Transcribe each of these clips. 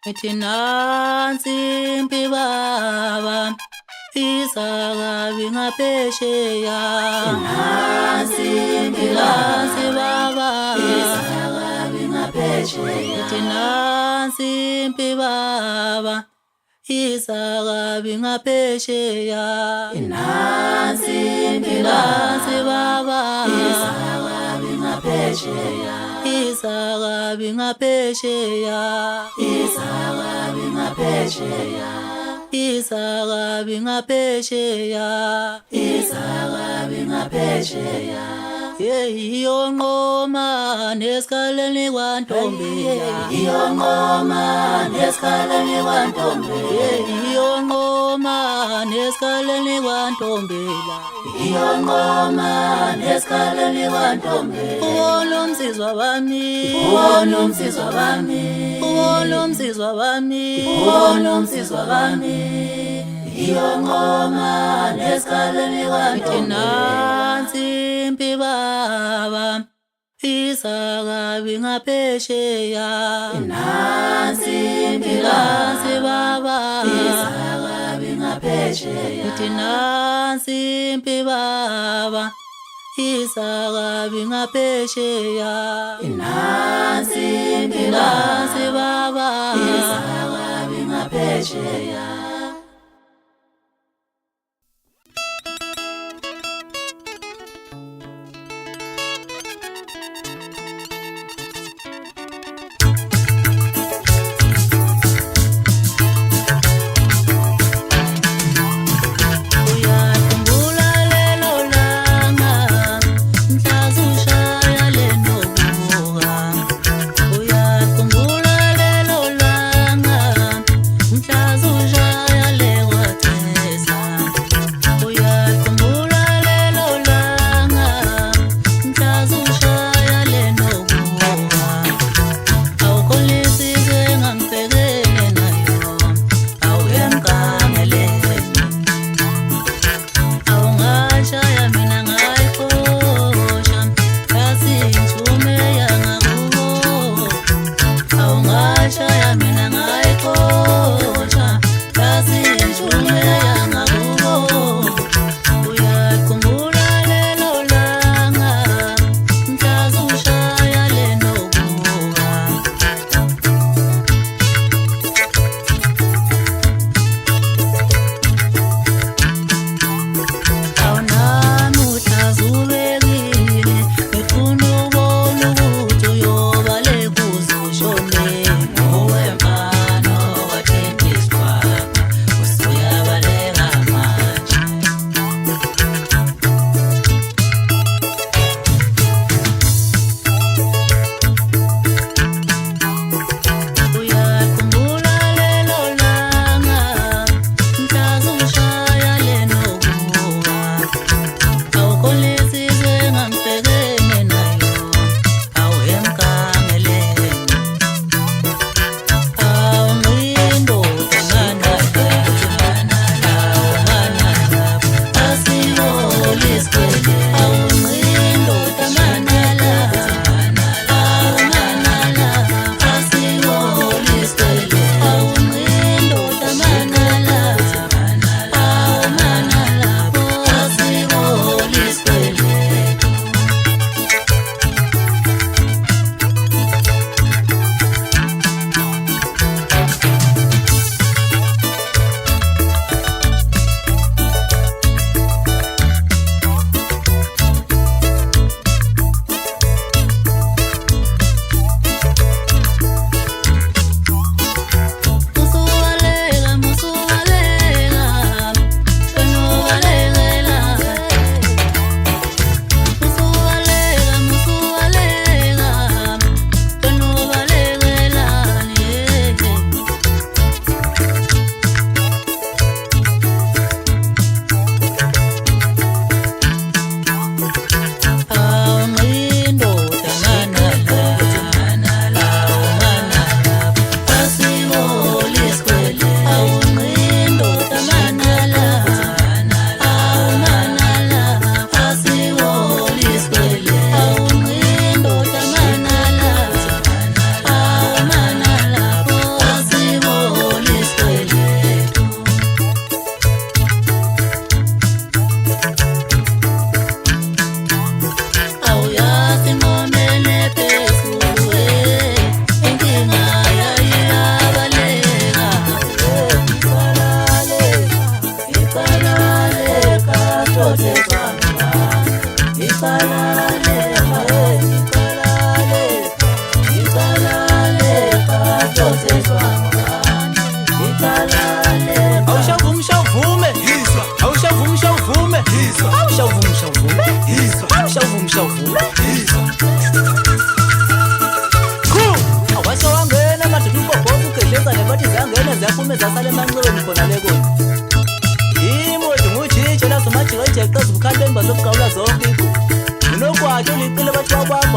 Ethi nansi impi baba, isakabi ngaphesheya. Nansi impi Nansi baba, isakabi ngaphesheya. ethi nansi impi baba, isakabi ngaphesheya. Nansi impi Nansi baba, isakabi ngaphesheya. isakabi ngaphesheya. Isakabi ngaphesheya. Isakabi ngaphesheya. Isakabi ngaphesheya. Iyonqoma nesikhaleni kwantombeya. Iyonqoma nesikhaleni kwantombela. Iyonqoma nesikhaleni kwantombela. Iyonqoma nesikhaleni kwantombela. Uwona umsizwa wami, Uwona umsizwa wami. uwona umsizwa wami, Uwona umsizwa wami. Iyonqoma nesikhaleni ethi kwantombela. nansi impi baba, isakabi ngaphesheya. Nansi impi Nansi baba, isakabi ngaphesheya. ethi nansi impi baba, isakabi ngaphesheya. Nansi impi Nansi baba, isakabi ngaphesheya. uyakhumbula lelo langa mhla zushaya lenokubuka. Uyakhumbula lelo langa mhla zushaya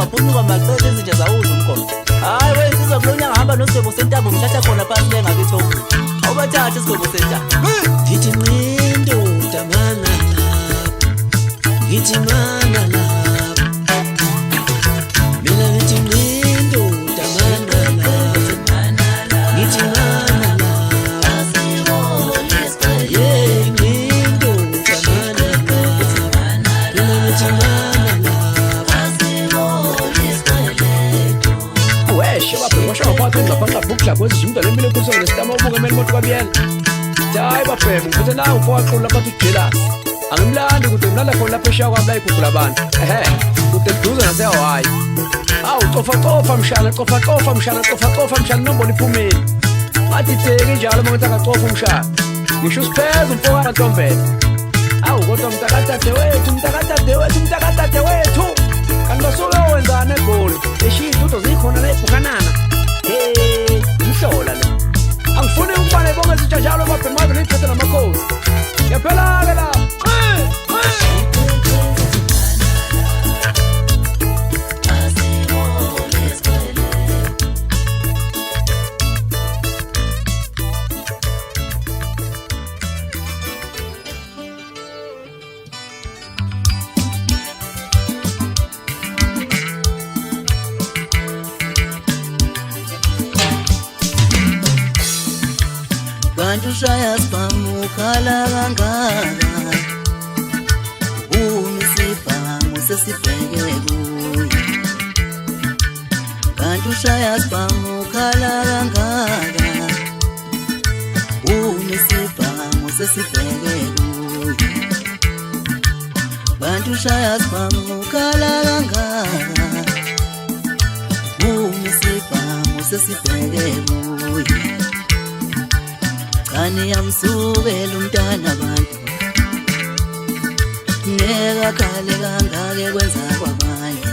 waphunyuka macela izinja zawuza umgomo. Hayi wensizwa kulonyanga hamba nosigwebo sentambo mthatha khona phansi bengakithi oku. Awubathathe isigwebo sentambo. Ngithi mlindo damana lapha, ngithi mana lapha, mina ngithi mlindo damana lapha, ngithi mana lapha, yeah mlindo damana lapha, mina ngithi mana lapha. Weshe baphe washa ngaphathi ngaphanqa bukla kwezi jimdala emile kuso ngesitama ubuke meli moto kwabiyela. Hayi baphe ngithe nawe mfowaqula bathi ujealous. Angimlandi ukuthi ngilala khona lapha eshiya kwami la igugula abantu. Kude duze nase hayi. Awu cofa mshana, cofa mshana nombolo iphumile. Ngathi theke njalo mangithi akacofa umshana. Ngisho sipheza umfowaqala Ntombela. Awu kodwa mntakatade wethu. Kanti basuke wenzana eGoli. Eshiya izithudo zikhona la eBukanana. Ihlola le. Angifuni ukubane bonke izinto njalo baphe manje ngithethe namakhosi. Yaphela-ke la. Bantu shaya spamu kala kangaka Umisipamu sesibheke kuyo Bantu shaya spamu kala kangaka Umisipamu sesibheke kuyo Bantu shaya spamu kala kangaka Umisipamu sesibheke kuyo Kani yamsubela umntana abantu Neka khale kangake kwenza kwabanye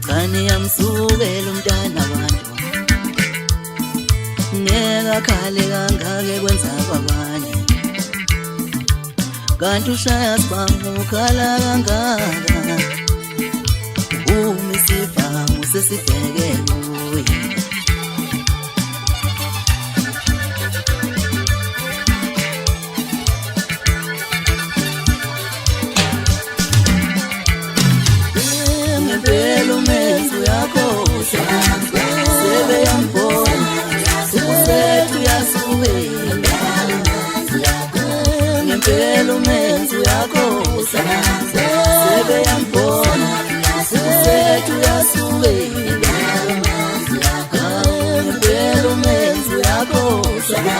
Kani yamsubela umntana abantu Neka khale kangake kwenza kwabanye Kanti ushaya sibamu khala kangaka Umisifamu sesibheke kuye Ngempela umenzi uyakhohlwa Sebe yambona Usethu uyasubela Ngempela umenzi uyakhohlwa Sebe yambona Usethu uyasubela Ngempela umenzi uyakhohlwa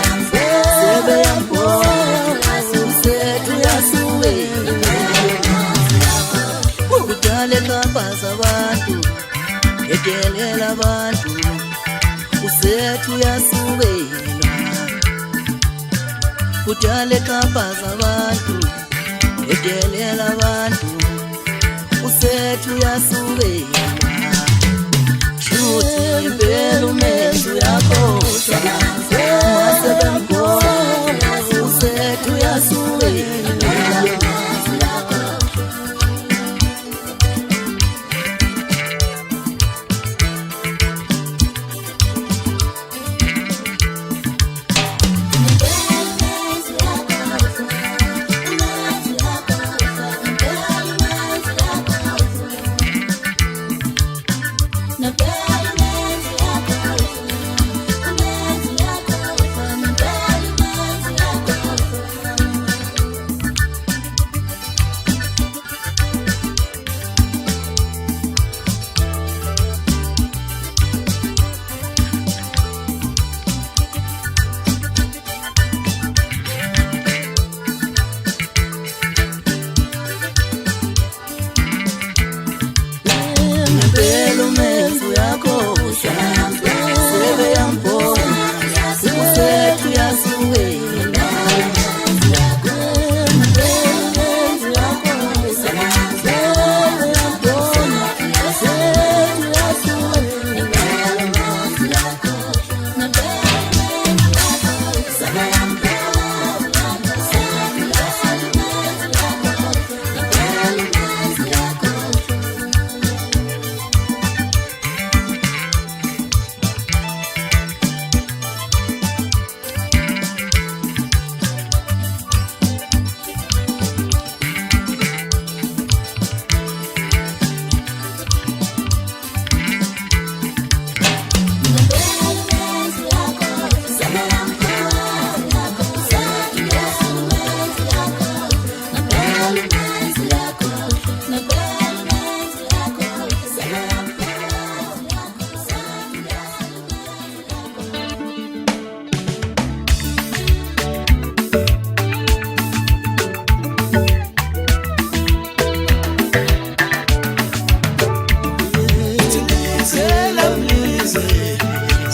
Sebe yambona Usethu uyasubela Kudale kabaza abantu edelela abantu usethu uyasubela Kudale kabaza abantu edelela abantu usethu uyasubela Shuthi impela umenzi uyakhohlwa Masebembona usethu uyasubela Ngempela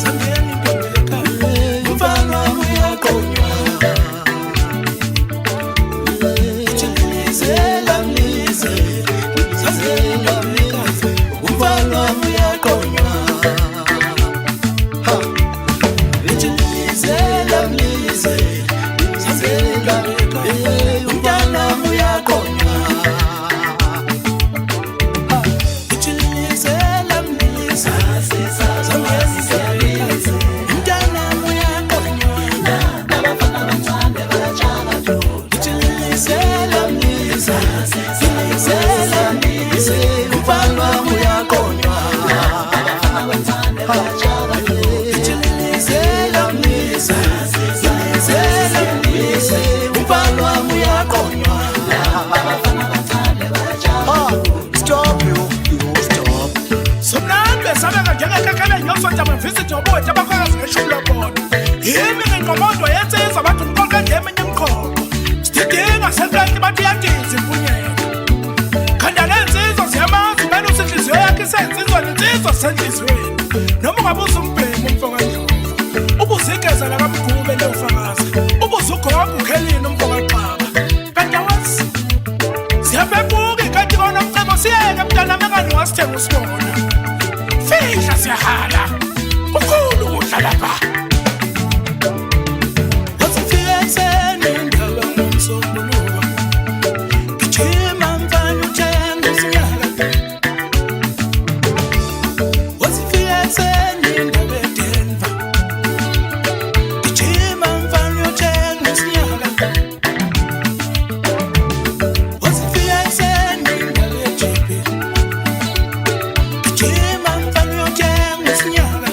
Zambeni ndombeleka umfana uyaqonywa Ichilizela mlize Zambeni ndombeleka umfana uyaqonywa Ichilizela mlize Zambeni ndombeleka umfana uyaqonywa Noma ngabuza umbhemu umfoka Ndlovu ubuzigeza la kamgube lofakazi ubuzugoga ukhelini umfoka Xaba kanti awazi siyabebuka kanti kona umcebo siyeke mntana mekani wasithenga usibona fihla siyahala ukhulu kudla lapha Wasifika ekseni ndaba ngomsombuluko Gijima mfana uthenga usinyaka Wasifika ekseni ndaba eDenver Gijima mfana uthenga usinyaka Wasifika ekseni ndaba eJP Gijima mfana uthenga usinyaka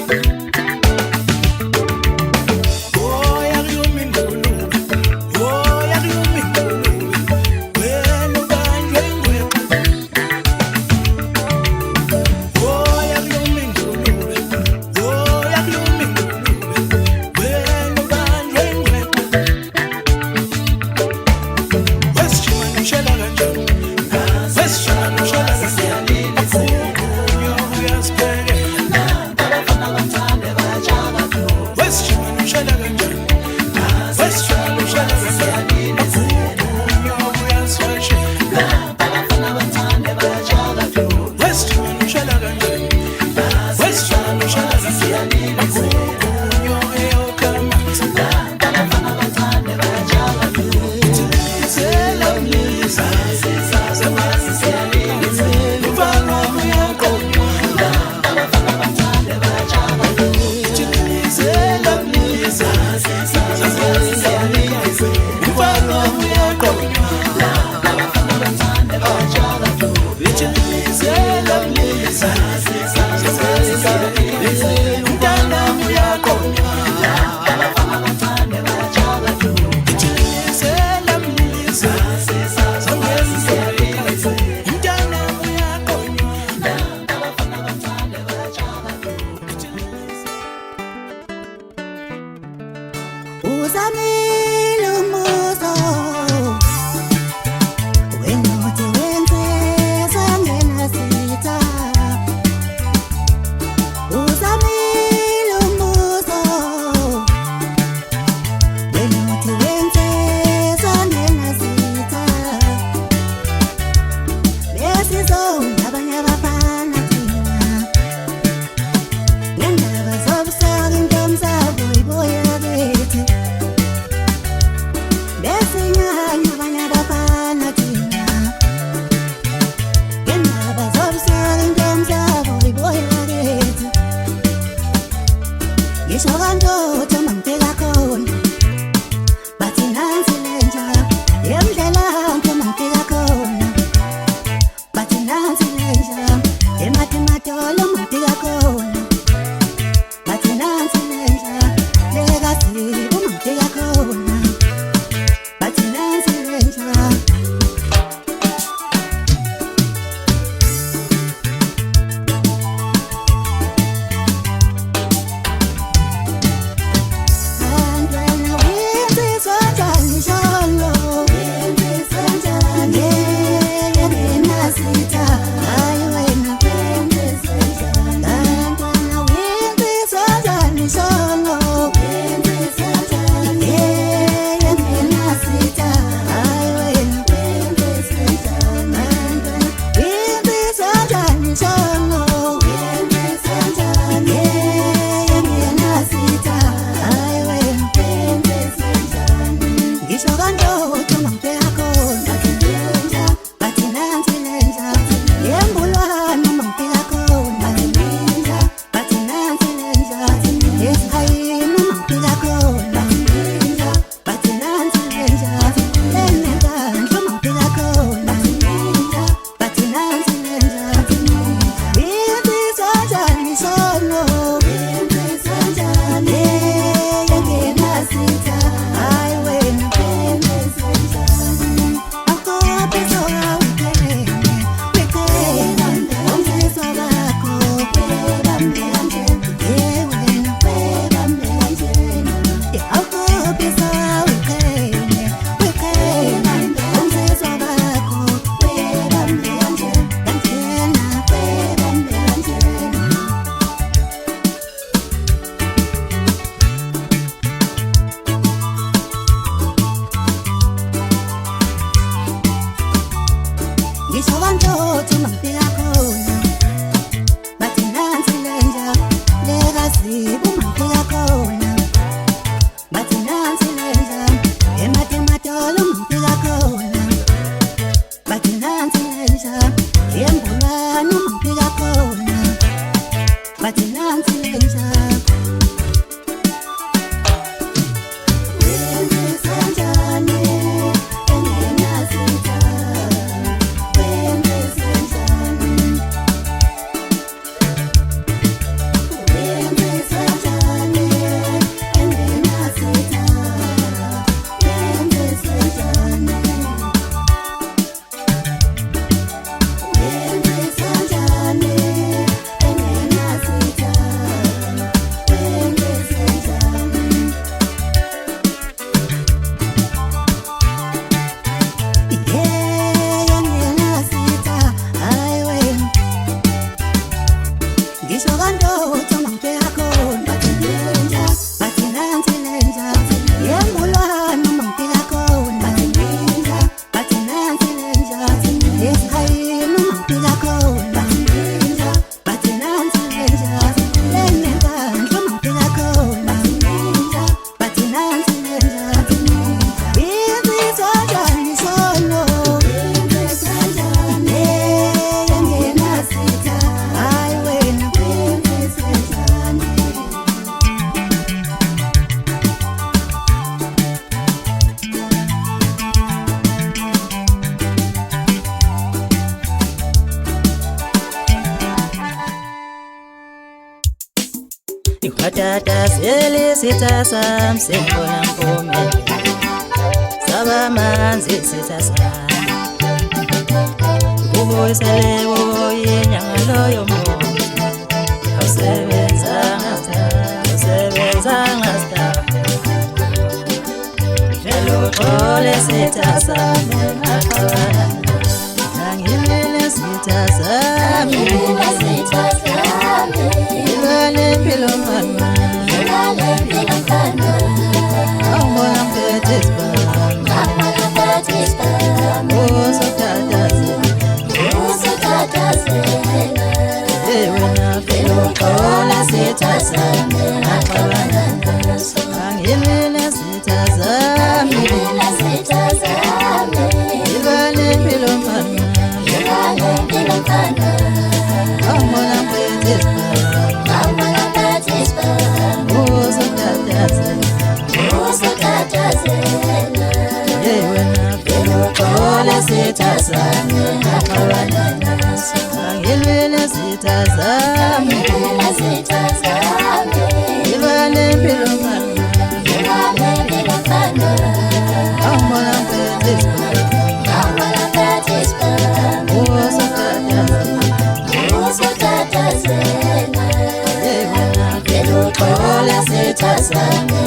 Batata sele sitasam sembona mpome Saba manzi sitasam Kuboiselewo yenyangalo yomo Usebenza ngasta Jelo tole sitasam Nangilele sitasam Ilale pilomana Amona petispa Oso tatase Ewena pilokola sitasame Angilele sitasame Ilale pilomana Amona petispa Yewena pilokola sitasame Angilele sitasame Ilale pilomana Amona petispa Yewena pilokola sitasame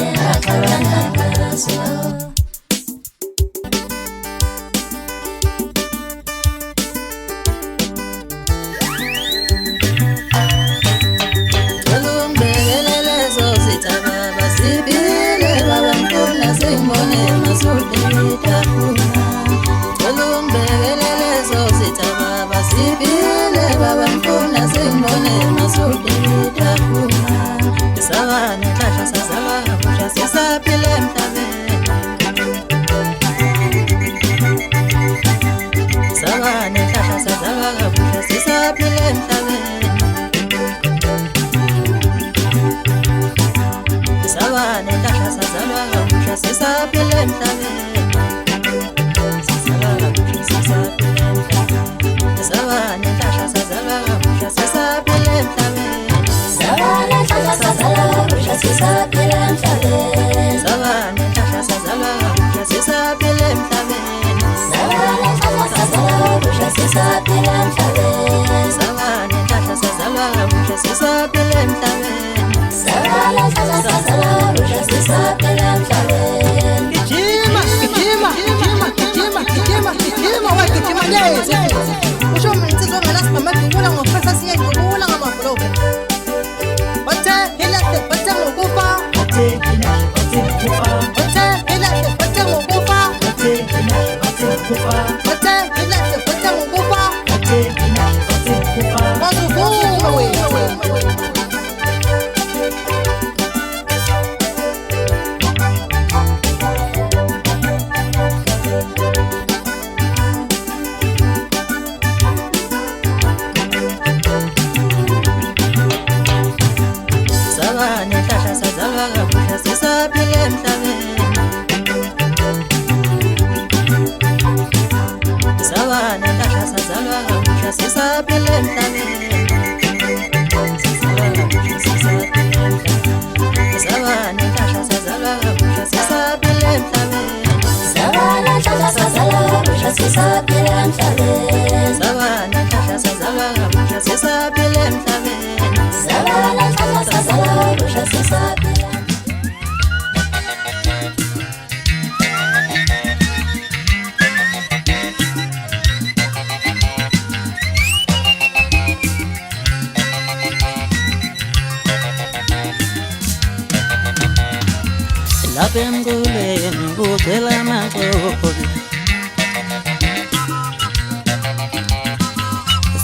Lapha emguleni kuphela amaxobi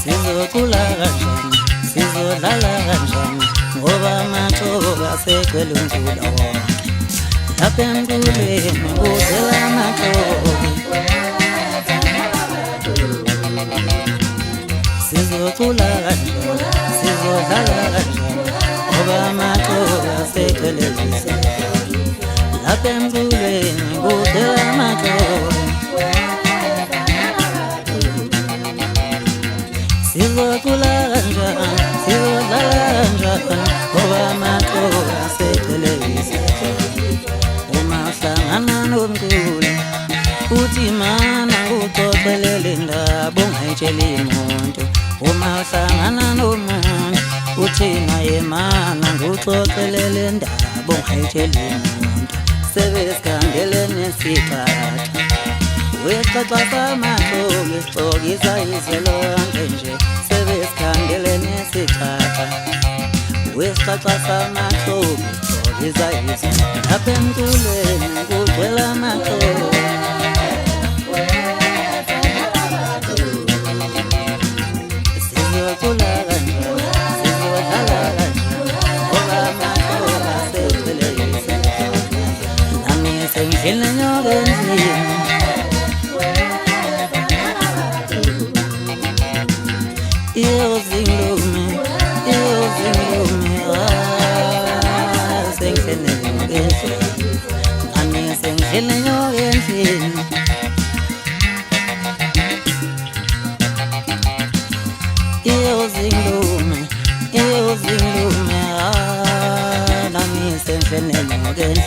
Sizocula kanjani, sizodlala kanjani Ngoba amaxobi asegcwele umfula wonke Lapha emguleni kuphela amaxobi Sizocula kanjani, sizodlala kanjani Ngoba amaxobi asegcwele umfula Lapha emguleni kuphela amaxobi Sizocula kanjani, sizodlala kanjani Ngoba amaxobi aseqhelelisa uma uhlangana nomculo uthi mana uxoxelele indaba ungayitsheli muntu uma uhlangana nomuntu uthi naye mana nguxoxelele indaba ungayitsheli muntu sebesikhandele nesikhatha wexaxa samaxoki xokisa izwe lonke nje sebesikhandele nesikhatha wexaxa samaxoki xokisa izwe lapha emculweni kugcwele amaxoki sizocula kanjani sizodlala kanjani ngoba amaxoki aseqhelelisa nami sengidlile nyoka endlini Zingume, sengidlele ngendlini nami sengidlile nyoka endlini zingume, nami sengidlile nyoka endlini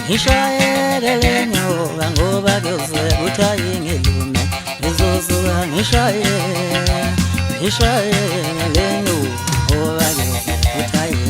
ngishayele nyoka ngoba kuyozeka uthaye ngelume ngizosuka ngishayele nyoka ngoba kuyozeka uthaye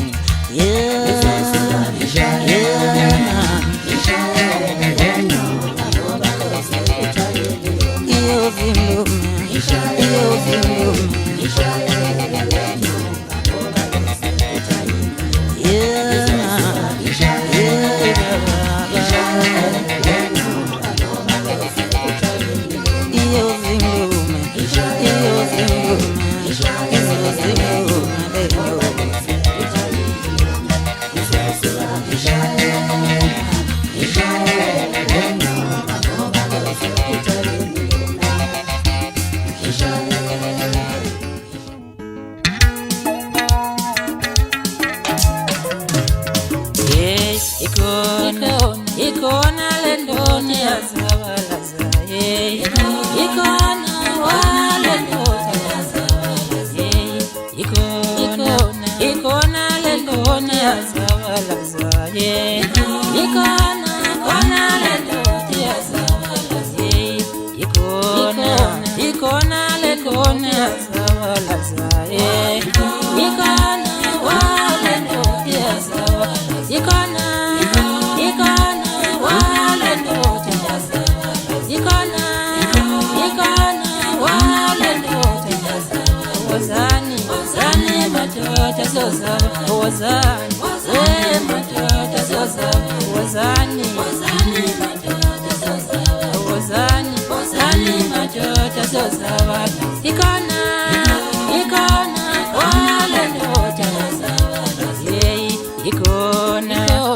Ikona lendoni yazabalaza ikona wale ndoni yazabalaza ikona lendoni yazabalaza ikona lendoni yazabalaza ikona lendoni yazabalaza ikona wale ndoni yazabalaza ikona wale ndoto ikona wale ndoto wazani matoto zoza wazani matoto zoza wazani matoto zoza wazani matoto zoza ikona wale ndoto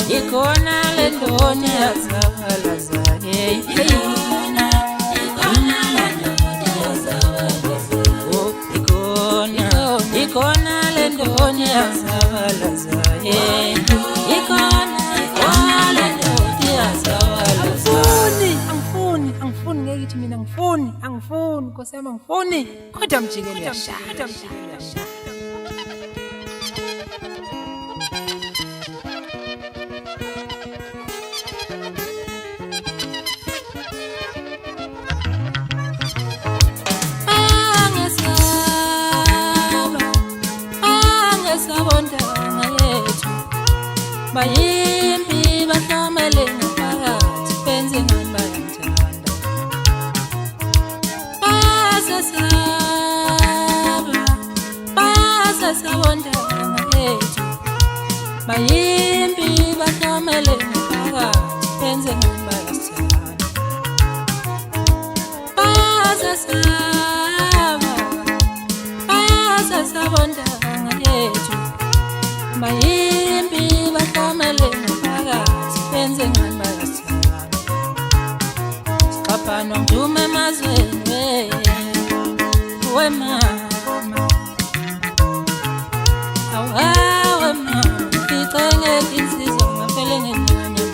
ikona lendoni yazabalaza ikona lendoni yazabalaza ikona wale ndoni yazabalaza angifuni ngekithi mina angifuni nkosiyami angifuni kodwa mjikelo yashaya bayimbi bahlamele ngaphakathi benze ngani bayamthanda basasabonda ngalethu bayimbi bahlamele ngaphakathi benze ngani bayasithanda basasabonda ngalethu bayimbi bahlamele ngaphakathi benze ngani bayasithanda siqapha nomdumo emazweni wemama awe mama ngicenge insizwa ngafele ngenyanya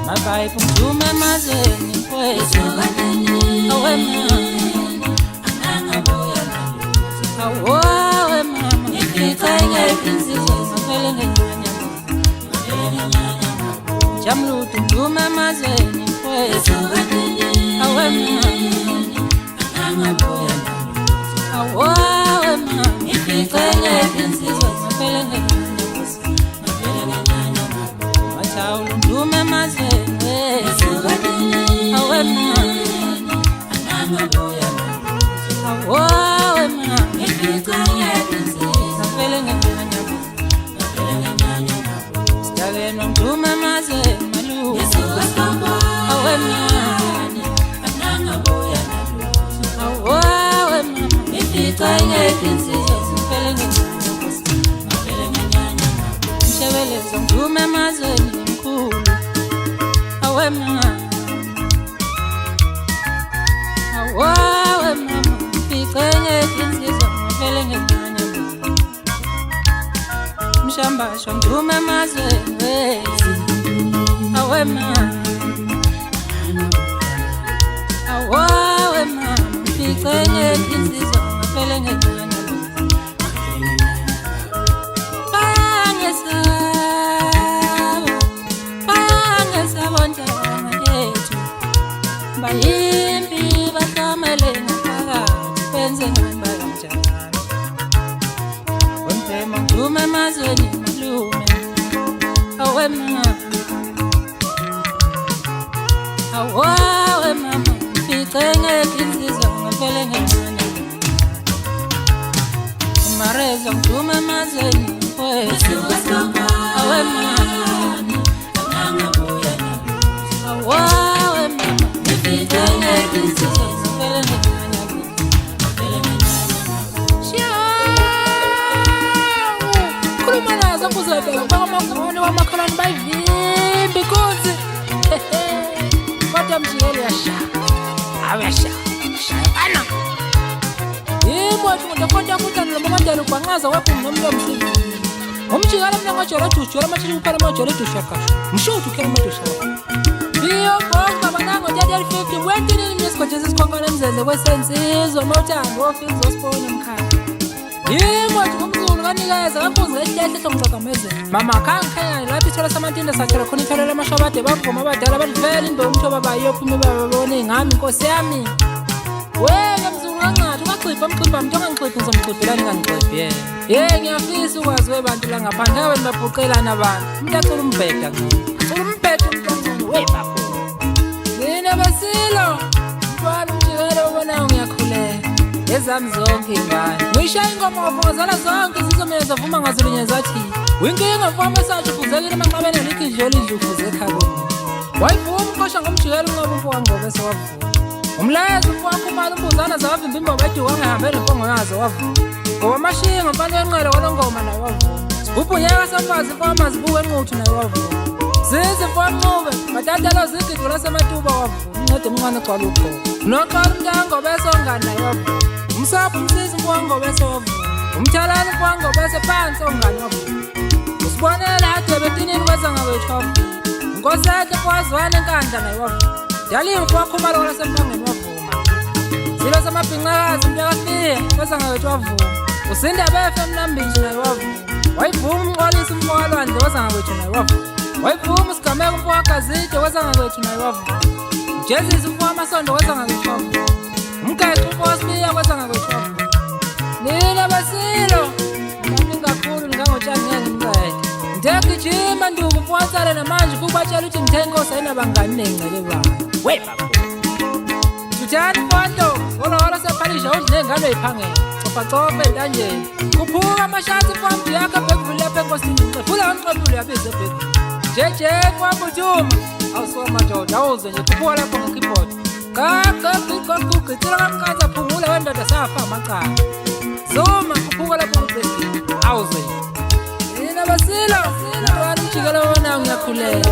mabayibu ngidume emazweni mfowethu awe mama awe mama ngicenge insizwa ngafele ngenyanya jamlutu ngidume emazweni mfowethu awe mama awe mama ngicenge insizwa ngafele ngenyanya mathawula ngidume emazweni awe mama awe mama ngicenge insizwa ngafele ngenyanya sidakeno ngidume emazweni malume awe mama ngicenge insizwa ngafele ngenyanya mshebelezo ngidume emazweni mkhulu awe mama ngicenge insizwa ngafele ngenyanya mshambasho ngidume emazweni awe mama ngicenge insizwa ngafele ngenyanya bangesabo njana yethu bayimbi bahlamele ngaphakathi benze ngihamba kanjani wemfema ngidume emazweni malume awe mama ngicenge insizwa ngafele ngenyanya Mareza ngidume emazweni mfowethu awe mama ngicenge insizwa ngafele ngenyanya khuluma nazo kuzobheka bakamagone wamakhalane bayivimbi kuthi kodwa mjikelo uyashaya shayana yimoto ndokonda kutana nomandalo kwangaza waphi nomlo mshulu umjikala mina ngajolo dusho amathili kuphela amajolo dusho kasho mshuthu kele madusho iyo bonga banango jadi 50 wentini ngesikhoje sesikhongana emzeze kwesensizwe nothando ofisa osipona emkhaya yimoto kumzulu kanikeza kakuze ngehlehle ngicaqameze mama kangikhanya lapho ithola samantinda sathela khona itholela amashabade bavuma abadala badivela imbe umthoba bayophuma babone ingami inkosi yami wena mzulu kangathi ungacipha umcipha umuntu ongangiciphi ngizomciphelani ngangiciphi ngiyafisa ukwazi webantu la ngaphandle ngabe nibabhuqelana abantu umuntu acela umbheda acela umbheda umuntu ongcono webapho nina basilo mntwana umjikelo ubonayo ngiyakhulela ezami zonke ingane ngishaya ingoma ngafungazana zonke izizomela zavuma ngazilinye zathi winkinga mfama esathi ufuzekile emanqabeni alikho idlelo idle ufuze ekhabeni wayivuma umqosha ngomjikelo unqoba umfo wangobe sewavuma umlayezo umfo wakho umali umbuzana zawavimba imbobo eduka angahambeli impongo yazo wavuma ngoba amashinga mfana wenqele walongoma nayo wavuma ubhunyeka samfazi imfama zibuke enquthu nayo wavuma zize mfamube matatalo zigidwa lasematuba wavuma uncede umncane gcwala ukho noqala umntango bese ongani nayo wavuma umsapho umsizi umfongo bese wavuma umthalane umfongo bese phansi ongani wavuma usibonela ade betinini kwezanga wethu wavuma inkosi yakhe kwazwana enkandla nayo wavuma dali umfo wakho umalo lasempangeni wavuma zilo zamabhinqakazi umntakasiye kwezanga wethu wavuma usinda befe emnambiji nayo wavuma wayivuma umqolisa umfo walwandle kwezanga wethu nayo wavuma wayivuma usigameka umfo wakazide kwezanga wethu nayo wavuma ujezisa umfo wamasondo kwezanga wethu wavuma umgeqo umfo wasibiya kwezanga wethu wavuma nina basilo mami kakhulu ngangotshani ngengimncede ndiyagijima nduku umfo wansale namanje futhi batshela ukuthi ngithe inkosi ayinabangani nengcele bani webapho Tuthani fonto olahora sephalisha udle ngalo eyiphangela cofa entanjeni kuphuka amashatsi fambi yakhe bekuvule lapha enkosini ngifula ngiqephule yabize bheki jeje kwabuthuma awusuka madoda awuze nje kuphuka lapho ngekeyboard gagagigagugitila kamkaza phungula wendoda safa amacala zuma kuphuka lapho ngibheki awuze nina basilo wani mjikelo wona ngiyakhulela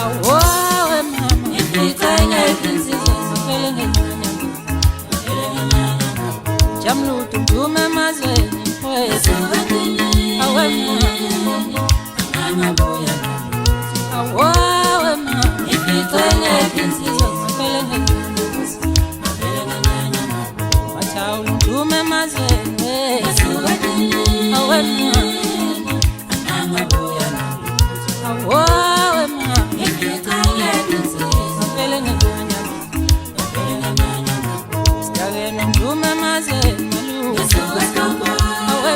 Awe mama, ngicenge insizwa jamlutu ndume emazweni mfowethu awe awawe ificenye insizwa wathawula ndume emazweni awe awawe ificenye insizwa ndume emazweni awe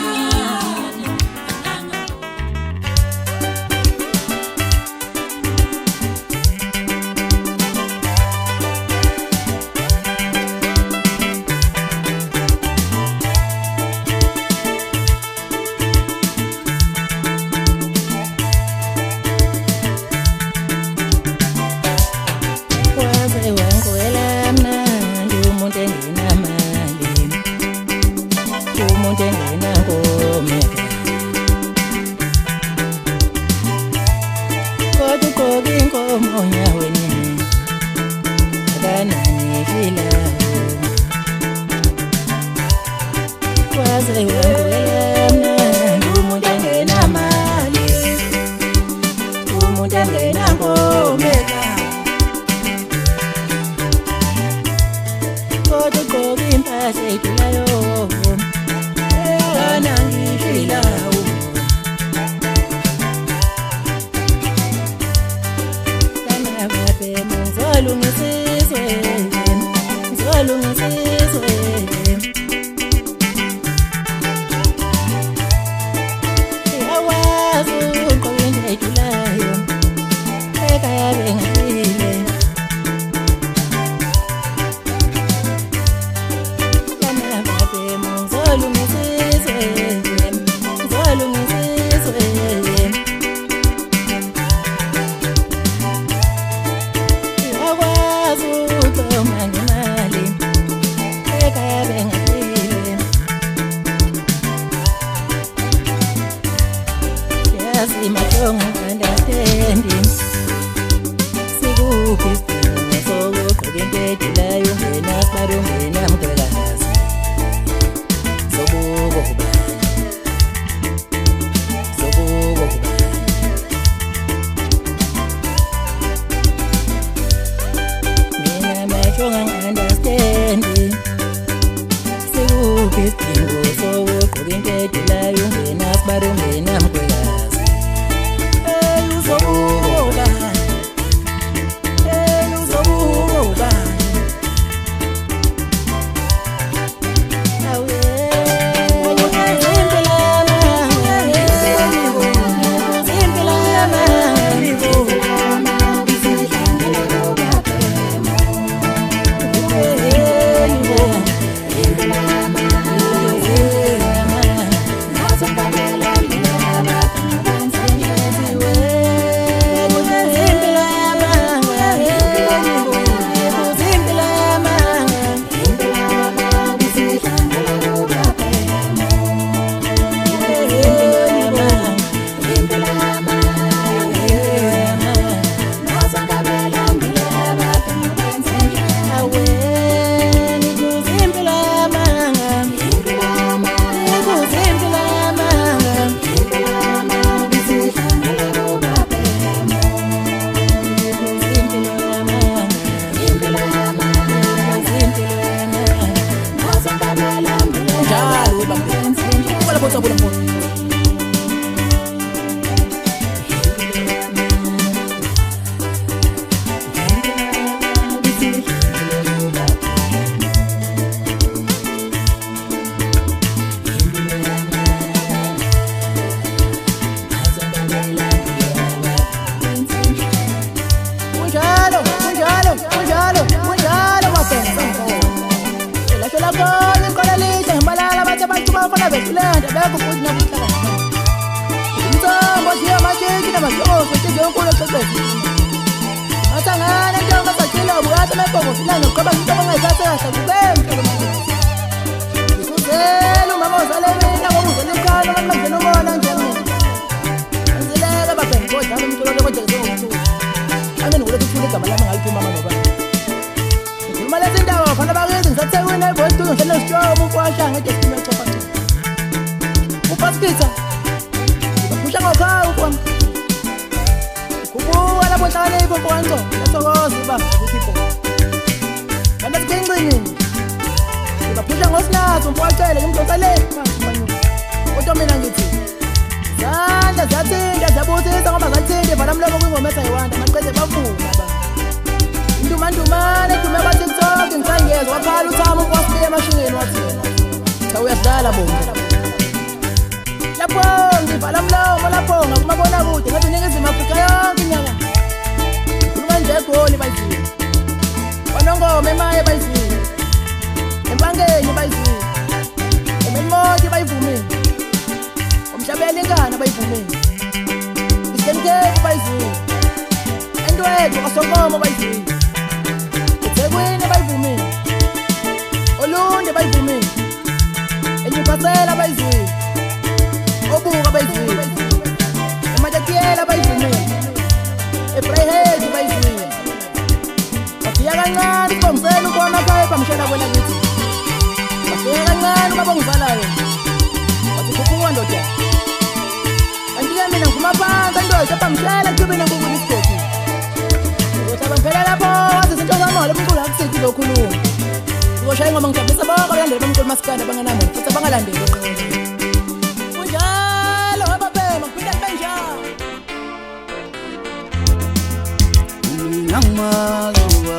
Malezi ndawo fana bakithi ngisathe wena voice to ngithanda sithomo ukwasha ngedestiny ecofa nje upaskitha uphusha ngokhaya ukwami kubuka lapho hlale ikonkonzo yathokoza baba ukuthi kanti sikengcini baphusha ngosinazo umfowacele ngimdosele manje kodwa mina ngithi zandla zathinta zabuthisa ngoba zathinte vala mlomo kwingoma esayiwanda maqede bavuka ba indumandumane dume kwaTikTok ngisangezwa wakhala uthama ukwasibiya emashingeni wathi cha uyadlala bona lapho ngivala mlomo lapho ngakumabona kude ngathi iNingizimu Afrika yonke inyaka khuluma nje egoli bayizile wanongoma emaye bayizile empangeni bayizile ememoki bayivumile umhlabela ingane bayivumile isemkeki bayizile endwethu kasonkomo bayizile eThekwini bayivumile Olunde bayivumile eNyukhasela bayizile obuka bayizile eMatatiyela bayivumile eBrayhead bayizile bafika kancane ubongisela ukona khaya bamshela kwena kithi bafika kancane uma bongizalayo wathi kuphuma ndoda andike mina ngumaphansi ndoda bamshela kuthubeni ngukuni isigodi ukuthi abangiphela lapho wathi izinto zamolo umculo akusithi lokhuluma ngoshaya ingoma ngijabulisa bonke abalandeli bomculo masikanda abangenamo futhi abangalandeli kunjalo ababhema kuphinda kube njalo Namazuba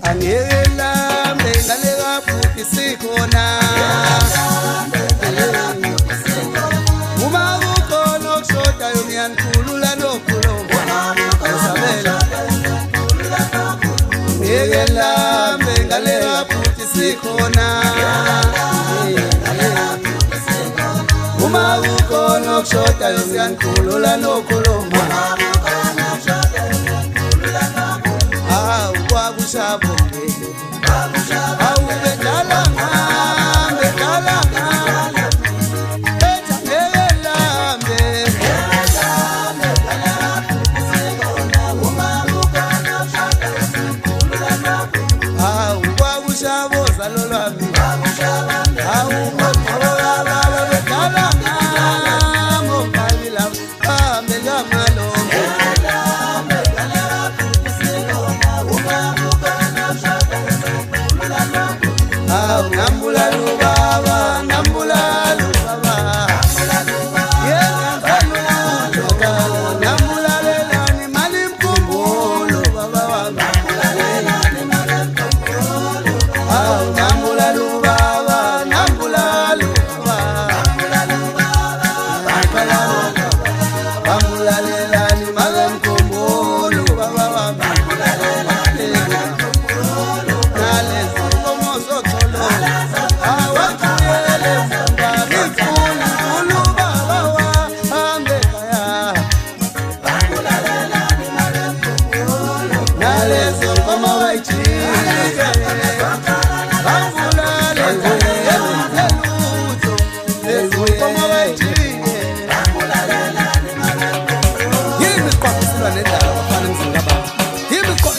angelambe ngale kaphuki sikhona uma kukhona okushodayo ngiyanikhulula nokhuluma esabela ngelambe ngale kaphuki sikhona uma kukhona okushodayo ngiyanikhulula nokhuluma kwakushabo awu bedalanga etha ngelambe awu kwakushabo zalo lwami awu bedalanga ngokabila hambe ngamalo Nambulalu baba, nambulalu baba. Nambulalelani mali mkumbulu baba wami. Nambulalu baba, nambulalu baba. Nambulalelani mali mkumbulu baba wami.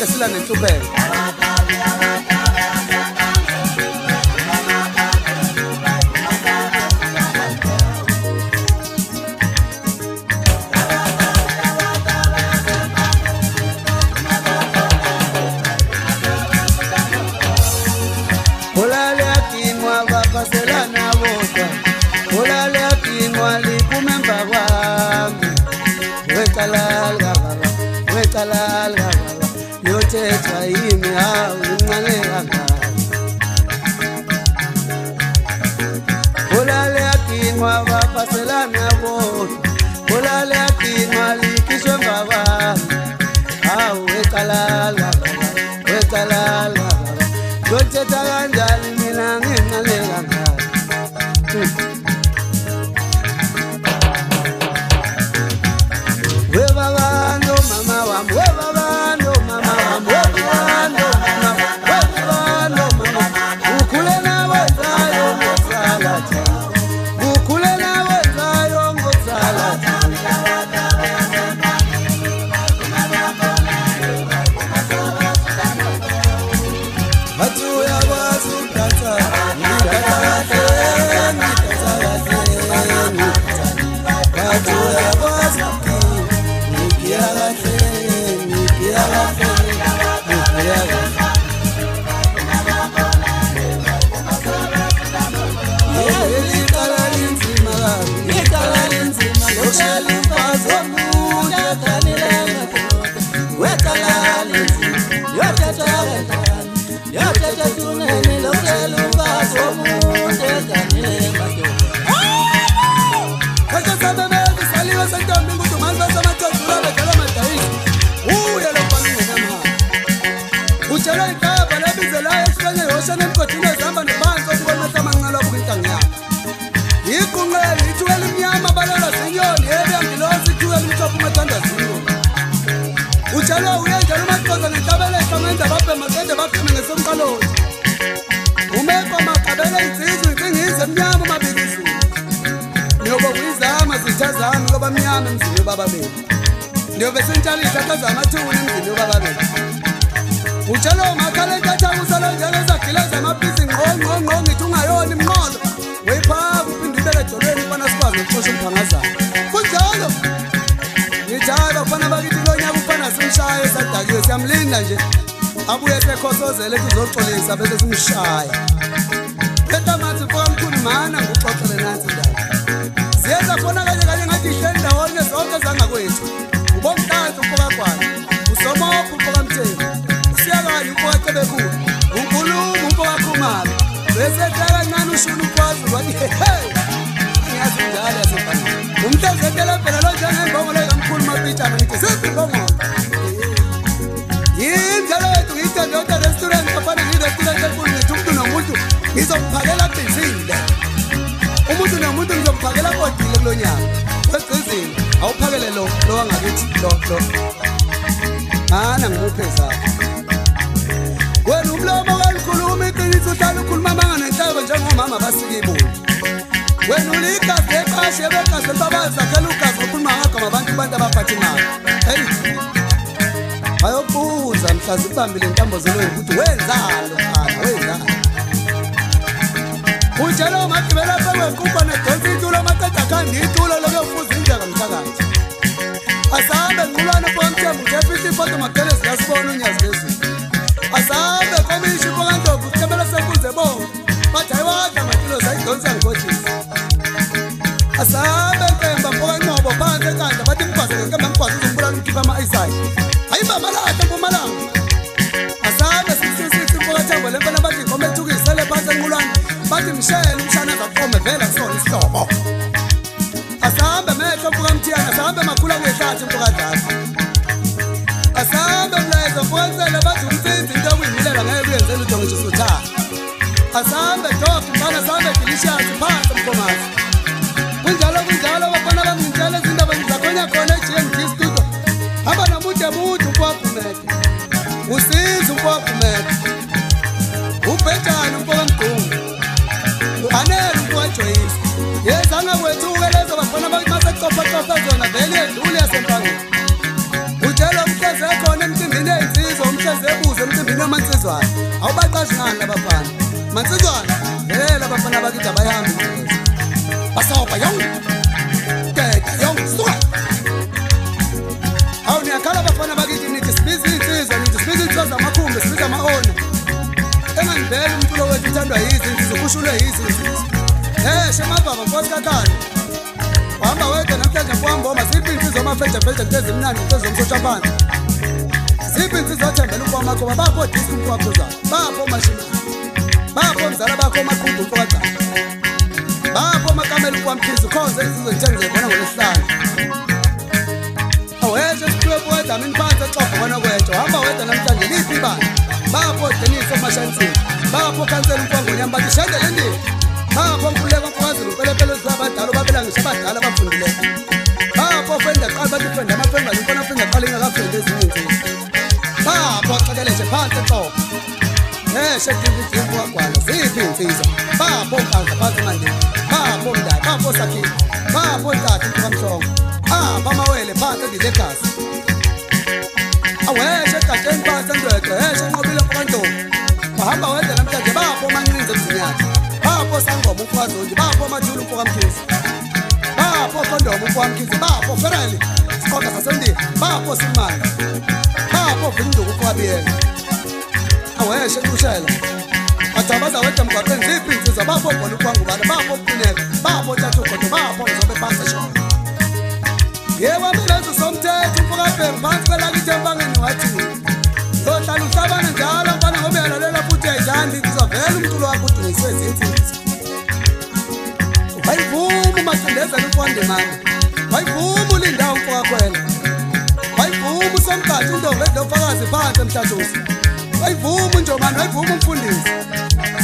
Sila nentubeko Olale akinwa bapaselana bodwa Olale akinwa likumemba kwami Wekalala baba Wekalala baba Yothetha yimi hawu inqaleka Olale akinwa bapaselana bodwa Olale akinwa likishwe baba hawu wekalala baba Yothetha kanjani mina nginqaleka Webabando mama wami webabando mama wami webabando mama ukhule nawe zayo ngosala ukhule nawe zayo ngosala Bathu yakwazi ukudansa Bathu yakwazi Uchela ikaba labizela esifanye yoshana emgodini zihamba nebanzi okubonisa amanqalo obukintanga yakhe. Iqunqele ithuwela imnyama balala zinyoni ebangilosi ithuwela umthopho umathandazini. Uchela uyenjela umaxoza nentabela ehlamenza babhema kende bapheme ngesomqaloti. Umeko maqabela izizwe incingize emnyama mabikisi. Nyobo kuyizama zithazana loba mnyama emzini bababeli. Ndiyobe sentshalisa kazama thuna emzini bababeli. Uchelo makhala entatha usala njalo ezagileza amabhizi ngqo ngithi ungayona imnqolo weyiphaka uphinde ibeke edolweni ubona sikwazi ukuxosha umphangazana kunjalo ngijalo kufana bakithi lo nyaka ufana simshaya esadakiwe siyamlinda nje abuye sekhosozele kuzoxolisa bese simshaya pheta mathi mfowamkhulu mana nguxoxele nansi ndaba siyenza khona kanye ngathi ihleli ndawonye zonke zangakwethu ubomntanzi umpokagwana usomopha umpokamtheni siyakanye umpokacebekulu Ngidoda restaurant afana ngi-restaurant enkulu ngithi umuntu nomuntu ngizokuphakela benzile. Umuntu nomuntu ngizokuphakela kodile kulo nyaka. Wegcizini awuphakele lo wangakithi lo. Mana ngimuphe zakho. Wena umlomo kalukhuluma iqiniso uhlala ukhuluma manga nenhleko njengomama basikibuli. Wena uligazi eqashe begazi babazi zakhela ugazi ukhuluma ngagama abantu abaphatha imali. Hey. Bayobuza mhlazi ubambile intambo zelweni ukuthi wenzalo phana wenzalo. Ujalo magibela kwequba nedonsi itulo amaqeda khandi itulo lokuyofuza indlela mthakathi. Asabe ngqulana pomthembu ngefiti ifoto magelezi lasibona unyazi lezi. Asabe komishi pokandobu kebela sekuze bo. Bathi ayiwadla matilo sayidonsi angikhothisa. Asabe kemba pokanqobo phansi enkandla bathi ngibhaze ngekemba ngibhaze uzombulala ukhipha ama-eyesight. Ayibamba lahle mpumalanga. Asabe sisithi pokathambo lempela bathi ngome thukisele phansi enqulwana. Bathi mshele umshana zakome vela kusona isihlobo. Asabe mehlo mpukamthiyana asabe makhula kwehlathi mpukadala. Asabe mlayezo mpukansele bathi umthinzi into okuyimilela ngeke kuyenzela utho ngisho suthatha. Asabe dog mbana asabe delicious phansi mkomazi. Kunjalo bafana bangitshela izindaba ngizakhona khona eGMT studio. Hamba namude umpaphumeke. Usiza umpaphumeke. Ubhejana umpokamdungu. Uhanele umpokajoyisi. Yezanga kwethuke lezo bafana bakumasecofa zona vele yedlule yasempangeni. Utshela umhleze khona emcimbini ey'nsizwa umhleze ebuze emcimbini yamansizwana. Awubaqashi ngani labafana? Mansizwana, vele abafana bakithi abayihambi ngezi. Basawuba yonke. Teka yonke suka. Awu niyakhala abafana bakithi nithi sibiza iy'nsizwa nithi sibiza iy'nsizwa zamakhumbi sibiza ama-ona. Engangivele umculo wethu uthandwa yizinto ukhushulwe yizinto. Shemababa Nkosi kaKhanya. Wahamba wedwa namhlanje mfowamboma siphi insizwa amafeja ntezi mnandi ntezi zomsotshabana. Siphi insizwa othembela ukwamakho babapho disk umkwakhoza. Bapho mashina. Bapho mzala bakho amaqhudu umfowakaza. Bapho makamela ukwamkhiza khonze insizwe ngithengize khona ngolesihlanu. Aweshe siphiwe wedwa mina phansi exoxa khona kwetsho. Hamba wedwa namhlanje liphi ibani. Bapho Denise omashansini. Bapho kansela umkwangonyama bathi shendele ndini. Bapho mkhuleko mfowazini upelepele zibabadala ubabela ngisho abadala abafundile. Bapho fenda qala bathi fenda amafemba ngifuna fenda qala ingakafenda ezinye insizwa. Bapho xekeleshe phansi exoxa. Shekhithi imfowagwana ziphi insizwa. Bapho nkandla phansi mandini. Bapho mndala bapho sakhile. Bapho ntathu mfowamhlongo. Bamawele phansi edilegasi. Aweshe egadeni phansi endwedwe enqobile mfokantombi. Bahamba wedwa namhlanje bapho mancinze emzinyatha. Bapho sangoma umfowazonje bapho amathulu umfokamkhizi. Bapho kondomo umfokamkhizi bapho fereli siqoqa sasendini bapho simali. Bapho vinduku umfowabiyela. Aweshe kushela. Athabaza wedwa mgwaqeni ziphi insizwa bapho bona ukwangubana bapho uqineka bapho thathu ugodo bapho ngizobe phansi eshona. Yebo amelezo somthetho umfokabheki phansi kwelakithi empangeni wathi zohlala uhlabana njalo mfana ngoba uyalalela futhi uyayithanda kuzovela umculo wakho udingiswe zinsizwa. Wayivuma umasindezela umfondemanga. Wayivuma ulindawo umfokakhwela. Wayivuma usomkhathi untombi edofakazi phansi emhlathuzi. Wayivuma unjomani wayivuma umfundisi.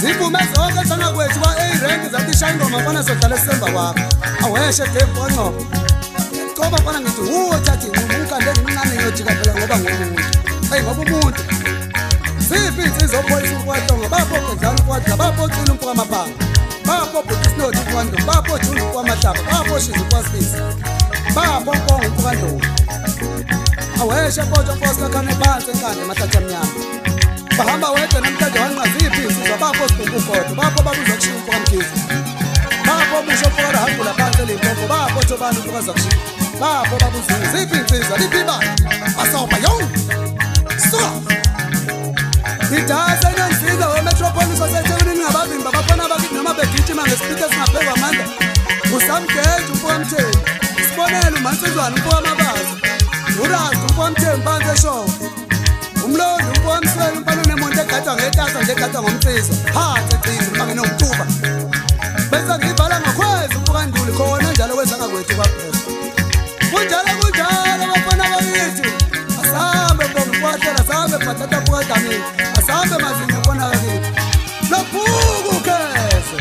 Zivume zonke zangakwethu kwa-A-rank zathi shaya ingoma mfana sohlala esisemba kwakho. Aweshe Dave Wanqobo. Ngoba mfana ngithi uthathe umkandeli umncane ngiyojika phela ngoba ngumuntu. Ngoba umuntu. Ziphi insizwa ophoyisa umfowahlobo bapho kwenzana umfowahlobo bapho cula umfokamabanga. Bapho Bhutisnodi umfowandlovu bapho Juni umfowamahlaba bapho Shizi umfowasibisi. Bapho Mpongo umfowandlovu. Aweshe Mpotsho Nkosi kaKhanya phansi enkandla emathatha amnyama. Bahamba wedwa namhlanje wanqa ziphi insizwa bapho Sibhumbugodo bapho babuzwa kushiya umfokamkhizi. Bapho musho umfowakahambula phansi eLimpopo bapho Thobani umfokazakushiya. Bapho babuzini ziphi insizwa liphi ibani. Basawuba yonke. Suka. Idasa inansizwa wemetropolis waseThekwini ngabavimba bafana bakithi noma begijima ngesipiti esingaphezu kwamandla. Usamgeje umfokamthembu. Sibonele umansizwana umfokamabaza. Urazi umfokamthembu phansi eshova. Umlondi umfokamswele umfana unemonto egadwa ngetasa nje egadwa ngomnsizwa. Phansi eciza umfana nokutuba. Bese ngibhala ngakhweza umfokanduli khona njalo kwezangakwethu kwaphela. Kunjalo abafana bakithi. Asabe bomfowahlela sabe bathatha uyavuka edamini asahambe mazinga konakakile lophuka ukhese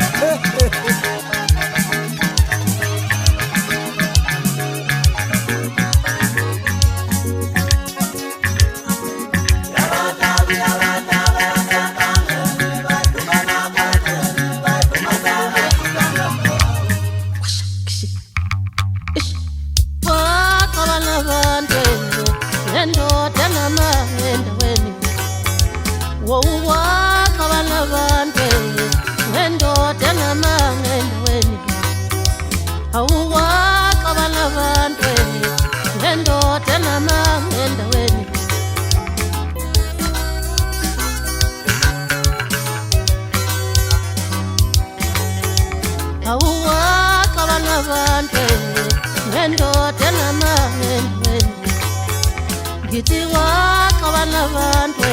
Ngithi waqabana abantu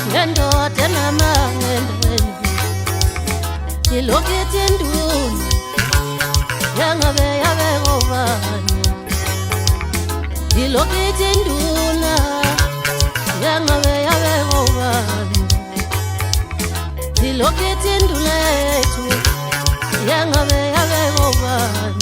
ngendoda namangendweni ilokithi induna yangabe yabekobani ilokithi induna yangabe yabekobani ilokithi induna yethu yangabe yabekobani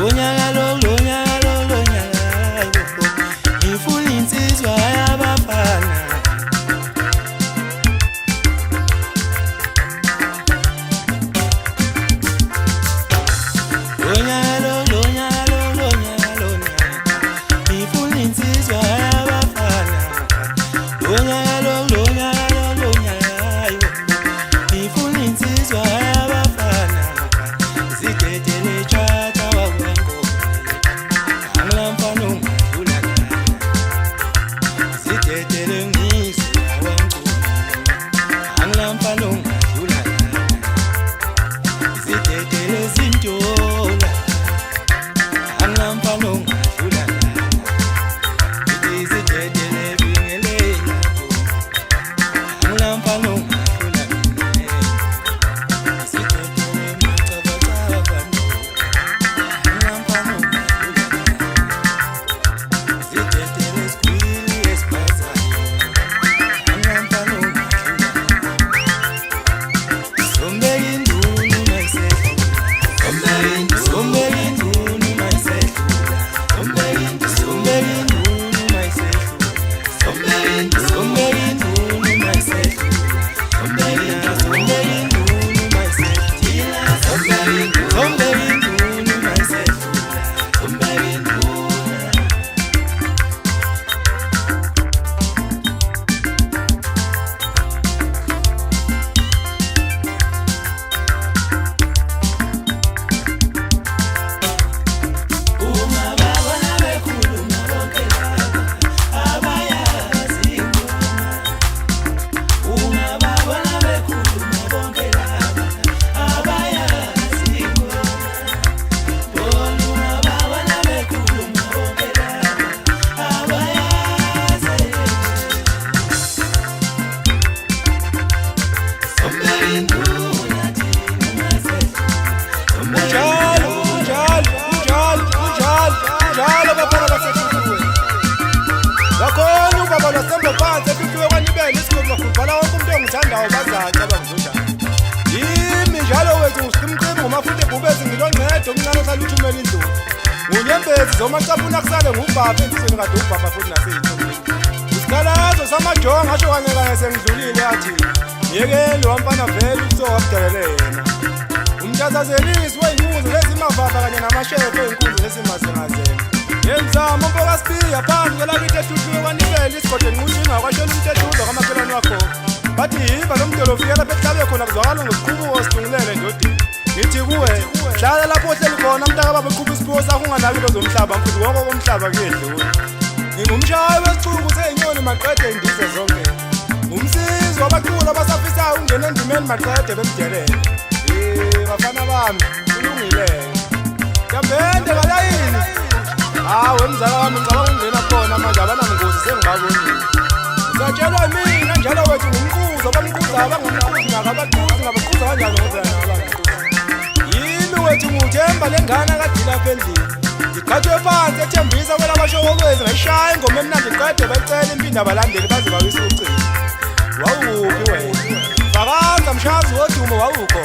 Lo nyanga lo nyanga lo nyanga lo nyanga Izolo sembe phansi etuthuke kwanibele isigqoko kubhala wonke umuntu ongithandayo bazantsha abangizojana. Yimi njalo wethu usimcimbi ngomafuthe bhubezi ngiloncedo omncane ohlala uthumela indlu. Ngunyembezi zomacapuna kusale ngubhabha emsweni kade ubhabha futhi naseyintombi. Isikhalazo samajonga ngasho kanye kanye sengidlulile athi yekeni wamfana vele usowa kudelele yena. Umthathazelisi wey'nkunzi lezimavava kanye namashefe ey'nkunzi lesimazengazela. Yenzama umfoka sipiya phambi kwelakithi etuthuke kwanibele isigodwe nqushini wakwashela umthetho kamakhelwane wakho. Bathi yiva lo mdolo ufike lapha ekuhlabe khona kuzwakala ngesiqubuko silungilele endodeni. Ngithi kuwe hlala lapho ohleli khona mntaka baba eqhuba isiphiwo sakho unganabi into zomhlaba mfuthi wonke komhlaba kuyedlula. Ngingumshayi wesicubu sey'nyoni maqede indize zonke. Umsizi wabaculi abasafisayo ungena endimeni maqede bemdelele. Bafana bami kulungile. Yambende kalayini. Hawe mzala wami ngicabanga ungena khona manje abanangozi sengibabonile. Ngisatshelwa mina njalo wethu ngumquzo abamquza abangamquzi ngabaqhuzi ngabaqhuza kanjani ngoba yimi wethu nguthemba lengane kadila pendlini. Iqhathwe phansi ethembisa kwela bashokokwezi ngayishaya ingoma emnandi iqede bayicela impindi abalandeli baze bawisa ucingo. Wawuphi wena? Fakaza mshazi wodumo wawukho.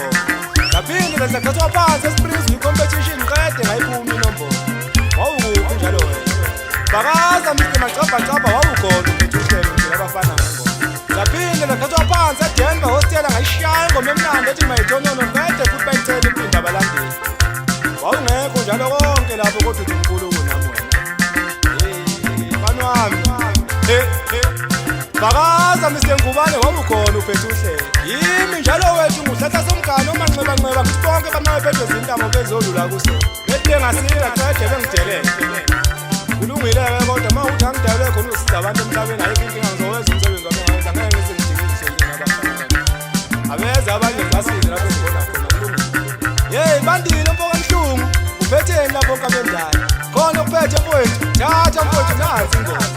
Ngaphinde lesaqhathwa phansi esprings competition iqede ngayiphuma inombolo. Wawukho njalo wena. Fakaza Mr. Macabacaba wawukhona uphethusele nje labafana ngengoma. Ngaphinde lesaqhathwa phansi eDenver hostela ngayishaya ingoma emnandi ethi mayithonono ngede futhi bayicela impindi abalandeli. Wawungekho njalo konke lapho kodwa uthi uNkulunkulu kunami wena. Bani wami. Fakaza Mr. Ngubane wawukhona uphethe uhlelo. Yimi njalo wethu nguhlatha somgane omanxeba nxeba ngithi bonke bamaye phezwe izintamo bezolula kuso. Bethi ngasika qede bengidelele. Kulungile-ke kodwa uma uthi angidalwe khona usiza abantu emhlabeni ayikho inkinga ngizowenza umsebenzi wami ngawenza ngeke ngizengijikise yini abafana. Abeza abanye ngibasize lapho engibona khona kulungile. Hey bandile mfoka emhlungu uphetheni lapho kabenzayo. Khona uphethe mfowethu thatha mfowethu nansi ingoma.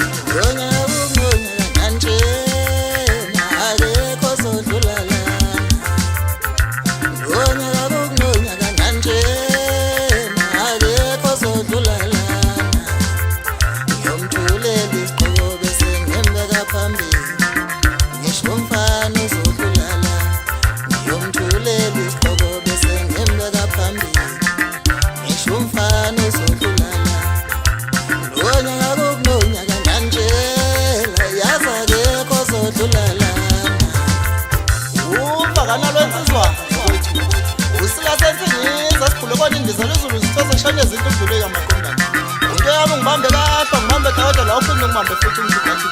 Ngibambe futhi ngizikathi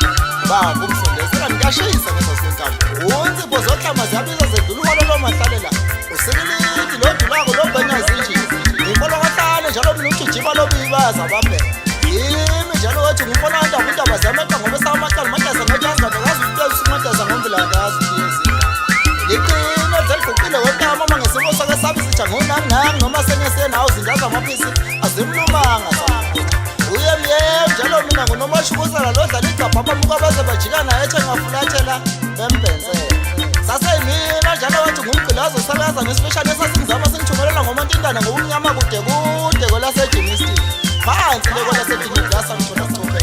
baba umsondezela ngiyashisa ngesosinkazi unzipho zohlama ziyabiza zedlula lo mahlalela usekelithi lo dulako lo bhenyazi nje ngifolo kahlale njalo mina ugijima lo bibaza baphela yimi njalo wathi ngifona indaba indaba zameqa ngoba samaqala manje ngajazi ngakazi ukuthi usimathaza ngomvela ngazi izinto liqina zeliguqile wetama mama ngesimo sake sabi sija ngonangi noma senyesena awuzindaza amaphisi azimlumanga njalo mina ngunomashukusala lodlala igabha abamuka baze bajikana ethe ngafulathela bembenzela saseyimina njalo wathi ngumgqilazo sakaza ngesipeshali esasingizama singithumelela ngomantindana ngokumnyama kude kude kwelasejinisini phansi lekwelasediniglasa ngithola kuchophe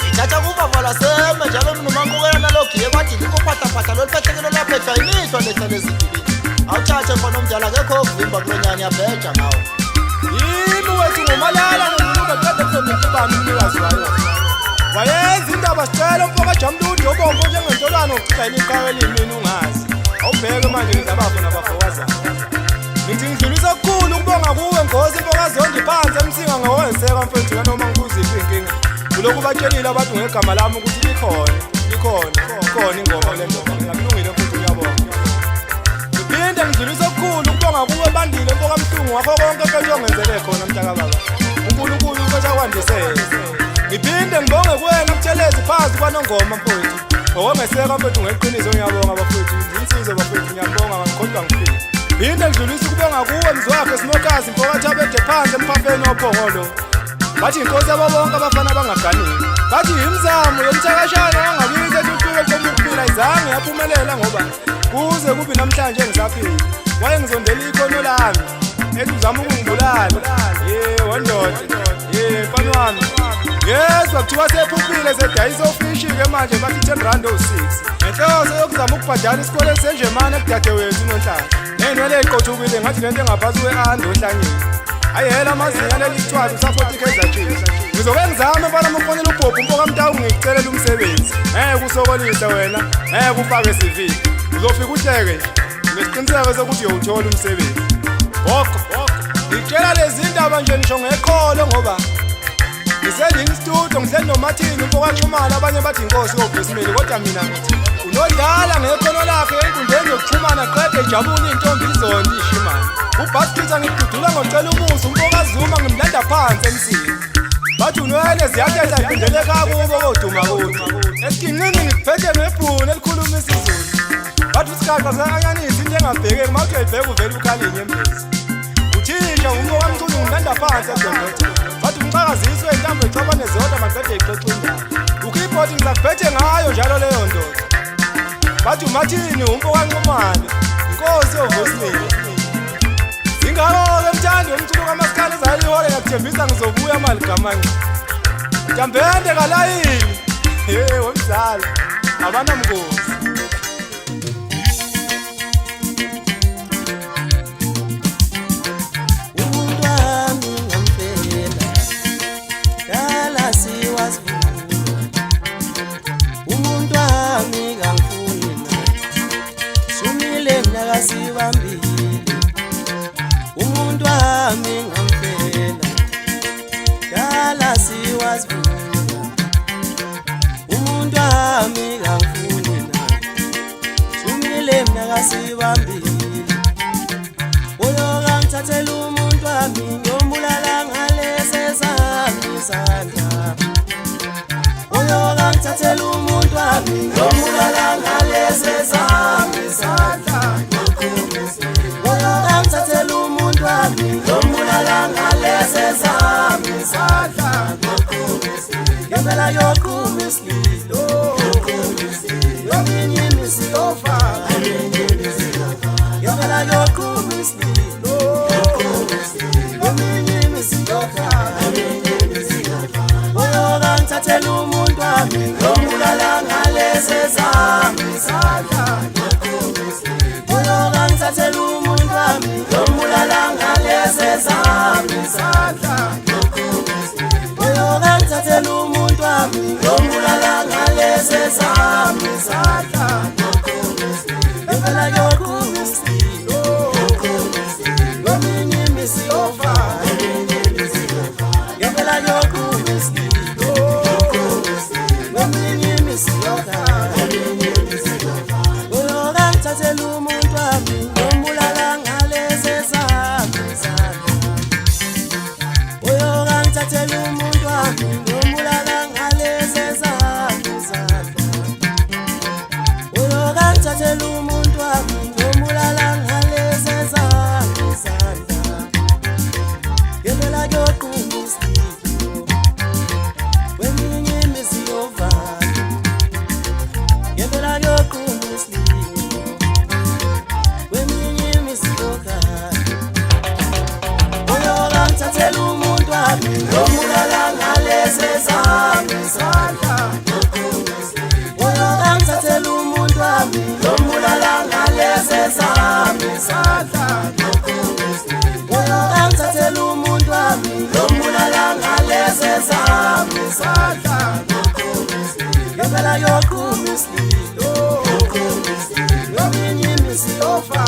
ngithatha kubava laseme njalo mina umankukela nalogiye kwathi likuphathaphatha loliphehlekelo laphethwa yimihlo lehlele ezidilini awuthathe khona omdala kekho okuvimba kulonyani yabheja ngawo yimi wethu ngumalala wayenza indaba sicela umfoka jamludi obombo njengentolwane ukuchithela iqhawe elimini ungazi awubheke manje ngizabapho nabafokazana ngithi ngidlulisa kukhulu ukubonga kuwe ngozi imfokazondi phansi emsinga ngowenzeka mfethu noma ngikuziphi inkinga kulokhu batshelile abantu ngegama lami ukuthi likhona ingoma kule ndoda ngingakulungile futhi uyabonga ngiphinde ngidlulisa kukhulu ukubonga kuwe bandile mfoka mhlungu wakho konke mfethu ongenzele khona mntakababa uNkulunkulu uqesha kwandisela ngiphinde ngibonge kuwena Buthelezi phansi kwanongoma mfowethu ngokungeseka mfethu ngeqiniso ngiyabonga bafowethu insizwe bafowethu ngiyabonga ngikhodwa ngifile phinde ngidlulisa ukubonga kuwe mzwakhe simokazi mfokathi abede phansi emphafeni ophongolo bathi inkosi yabo bonke abafana abangaganiki bathi imizamo yomthakashana wangakithi etuthuke ecela ukuphila izange yaphumelela ngoba kuze kube namhlanje engisaphila wayengizondela ikhono lami ethi uzama ukungibulala wendoda mfana wami. Yezwa kuthiwa sephuphile sedayisa ofishi-ke manje bathi 10 rand o6 ngenhloso yokuzama ukubhadala isikole senjemane kudadewethu uNonhlanga ney'nwele ey'qothukile ngathi lento engaphansi kwe-ando ohlanyeni. Hhayi hela amazinga leli sithwala usaphothi Kaizer Chiefs. Ngizoke ngizame mfana mfonela uBhobhu Mpoka Mtaung ngikucelela umsebenzi. Ngeke usokolise wena, ngeke ufake CV. Uzofika uhleke nje. Nesiqiniseko sokuthi uyowuthola umsebenzi. Bhoko, ngitshela lezi ndaba nje ngisho ngekholo ngoba ngisendini studio ngihleli noMathini Mpoka Nxumalo abanye bathi inkosi yoVesimeli kodwa mina ngithi unodala ngekhono lakhe enkundleni yokuxhumana qede ejabule intombi izondi ishimana. UBaskitha ngidudula ngocela umusa uMpoka Zuma ngimlanda phansi emsini. Bathi unwele ziyathetha iphindele kakubo koduma kuthi. Esikincinci ngiphethe ngebhuni elikhuluma isiZulu. Bathi usigaqa sakanyanisa into engabhekeki mawuthi uyayibheka uvele ukhalinye embezi. Uthisha uMpoka Mculu ngimlanda phansi ezondotha. Bathi umxakaziswe intambo exabane zodwa maqede ixoxa indaba. Ukhiphothi ngizakuphethe ngayo njalo leyo ndoda. Bathi uMathini uMpoka Nxumalo inkosi yoVesimeli. Ingalo-ke mthandi womculo kaMaskandi ezayilihole ngakuthembisa ngizobuya maligamanxe. Jambende kalayini. Wemzala abanamngozi. Umuntu wami ngampela dala siwazivula. Umuntu wami kangifuni nathi sumile nakasibambile. Umuntu wami ngampela dala siwazivula. Umuntu wami kangifuni nathi sumile nakasibambile. Uyoka ngithathela umuntu wami ngiyombulala ngalesi sami isandla. Uyoka ngithathela umuntu wami ngiyombulala ngalesi sami isandla. Uyoka ngithathela umuntu wami ngiyombulala ngalesi sami isandla. Ngempela yoqhuma isililo yominye imisiyofa. Ngempela yoqhuma isililo yominye imisiyofa. Uyoka ngithathela umuntu wami ngiyombulala ngalesi sami isandla. Uyoka ngithathela umuntu wami ngiyombulala ngalesi sami isandla. Uyoka ngithathela umuntu wami ngiyombulala ngalesi sami isandla. Ngempela yoqhuma isililo yominye imisiyofa. Ngempela yoqhuma isililo yominye imisiyofa. Uyoka ngithathela umuntu wami ngiyombulala ngalesi sami isandla. Uyoka ngithathela umuntu wami ngiyombulala ngalesi sami isandla. Uyoka ngithathela umuntu wami ngiyombulala ngalesi sami isandla. Ngempela yoqhuma isililo weminye imisiyofa. Ngempela yoqhuma isililo weminye imisiyofa. Uyoka ngithathela umuntu wami ngiyombulala ngalesi sami isandla. Uyoka ngithathela umuntu wami ngiyombulala ngalesi sami isandla. Uyoka ngithathela umuntu wami ngiyombulala ngalesi sami isandla. Ngempela yoqhuma isililo yominye imisiyofa.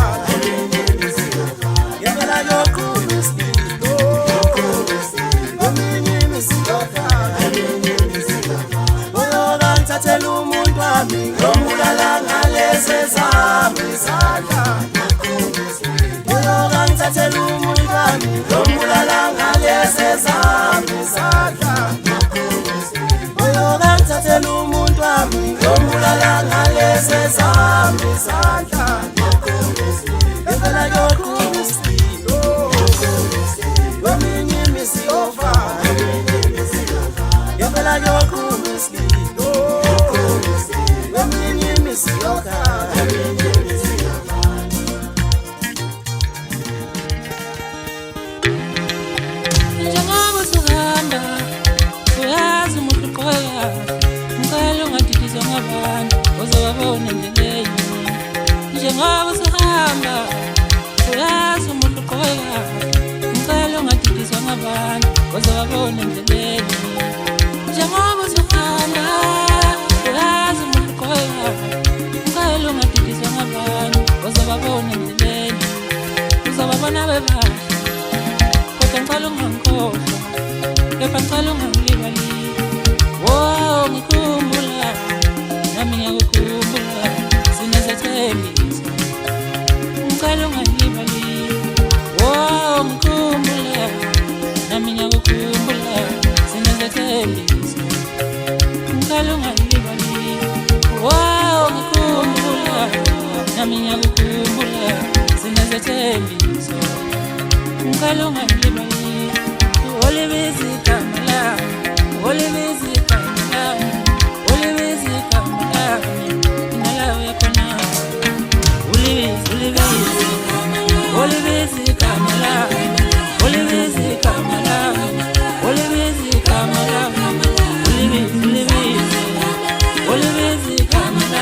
Ngempela yoqhuma isililo yominye imisiyofa. Uyoka ngithathela umuntu wami ngiyombulala ngalesi sami isandla. Uyoka ngithathela umuntu wami ngiyombulala ngalesi sami isandla. Uyoka ngithathela umuntu wami ngiyombulala ngalesi sami isandla. Ngempela yoqhuma isililo yominye imisiyofa. Ngempela yoqhuma isililo yominye imisiyofa. Njengoba usuhamba ngabantu uzobabona endleleni njengoba usahamba uyazi umuntu uqhubeka ngicela ungadidiswa ngabantu uzobabona endleleni njengoba usahamba uyazi umuntu uqhubeka ngicela ungadidiswa ngabantu uzobabona endleleni uzobabona bebahle kodwa ngicela ungangikhohlwa kepha ngicela ungangilibali wo ngikhumbula nami ngiyakukhumbula sinezethembiso ngicela ungangilibali wo ngikhumbula nami ngiyakukhumbula sinezethembiso ngicela ungangilibali wo ngikhumbula nami ngiyakukhumbula sinezethembiso ngicela ungangilibali Olivisi Kamala, Olivisi Kamala, Olivisi Kamala, Nalawe Kona, Olivisi Kamala, Olivisi Kamala, Olivisi Kamala, Olivisi Kamala, Olivisi Kamala,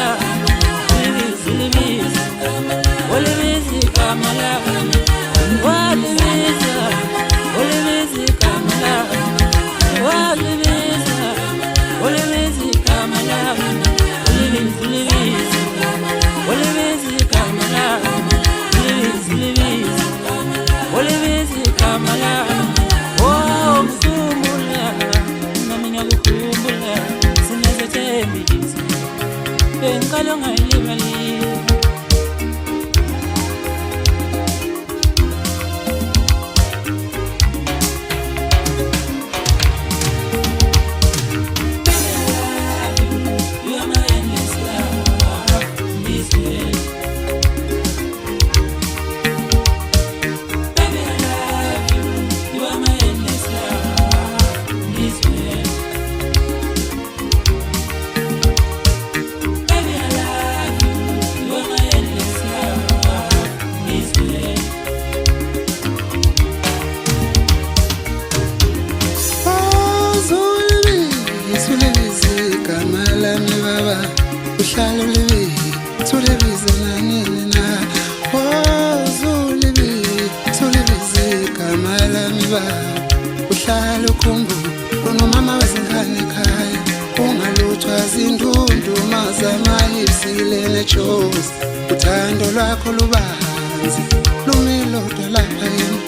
uthando lwakho lubanzi lumilodo lapha yini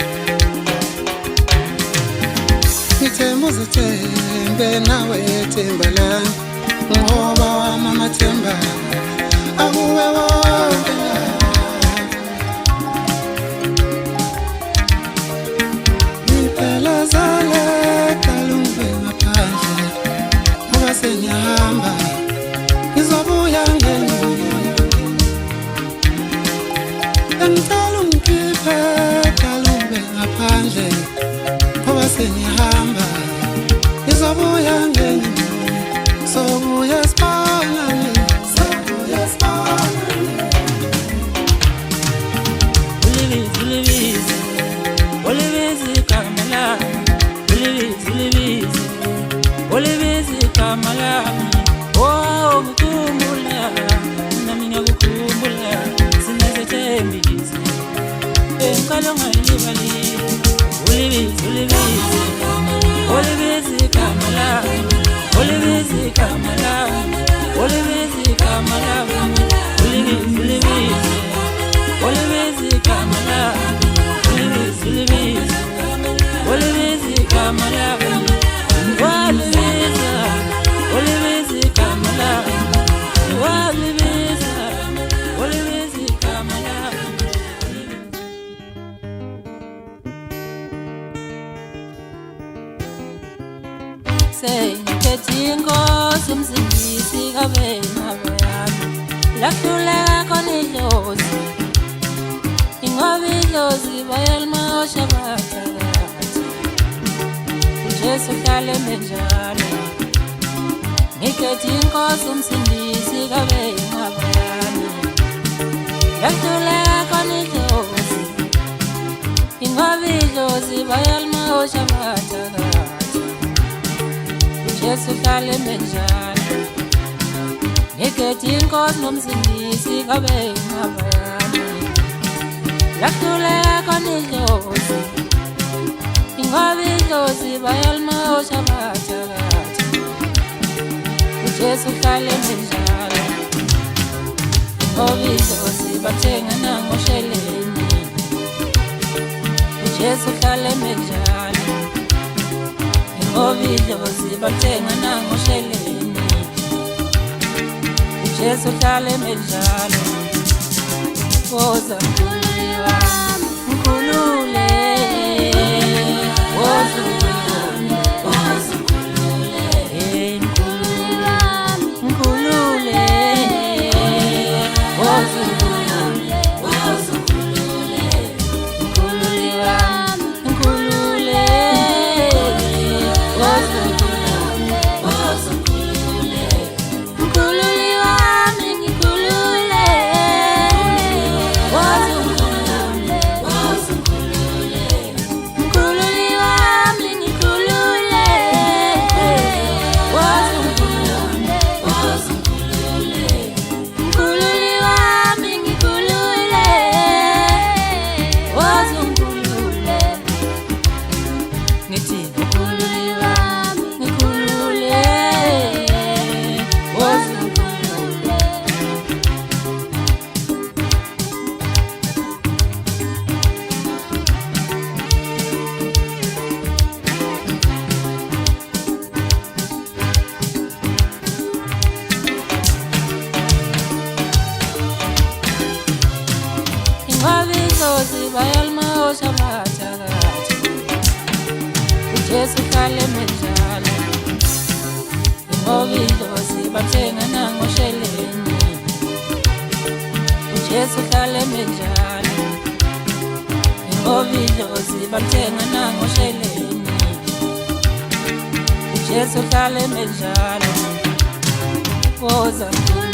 ngithemba uzithembe nawe themba lami ngoba wami amathemba akuwe wonke ngempela zale kalungwe ngaphandle ngoba senyahamba ngizobuya ngenye ngicela ungikhiphe kalumbe ngaphandle ngoba sengihamba ngizobuya ngenye sobuya sibonane Olivisi Kamala Olivisi Kamala oh ngikhumbula nami ngiyakukhumbula sinezethembiso ngicela ungangilibali Olivisi Kamala Olivisi Kamala Olivisi Kamala Olivisi Kamala Olivisi Kamala Olivisi Kamala Olivisi Kamala Say ketingo simsindisi kabe ngabayami lakhuleka khona idlozi ingoba idlozi bayalmosha bathakathi uJesu kale menjalo ngiketingo simsindisi kabe ngabayami lakhuleka khona idlozi ingoba idlozi bayalmosha bathakathi Yesu kale menjalo Ngekethi inkosi nomsindisi kabe ngabayami Yakhuleka khona idlozi Ingoba idlozi bayalimosha bathakathi uJesu uhlale menjalo Ingoba idlozi bathenga nangosheleni uJesu uhlale menjalo Ingoba idlozi bathenga nangosheleni Jesu uhlale menjalo Woza mkhululi wami mkhulule Woza mkhulule Woza mkhulule mkhululi wami mkhulule Woza mkhulule Woza mkhulule mkhululi wami mkhulule Woza mkhulule Woza mkhulule mkhululi wami ngikhulule Woza mkhulule Woza mkhulule mkhululi wami ngikhulule Woza mkhulule Woza mkhulule mkhululi wami ngikhulule Woza mkhulule ngithi mkhululi wami ngikhulule Woza mkhulule Ingoba idlozi bayalimosha bathakathi uJesu uhlale menjalo Ingoba idlozi bathenga nangosheleni uJesu uhlale menjalo Ingoba idlozi bathenga nangosheleni uJesu uhlale menjalo Woza mkhulule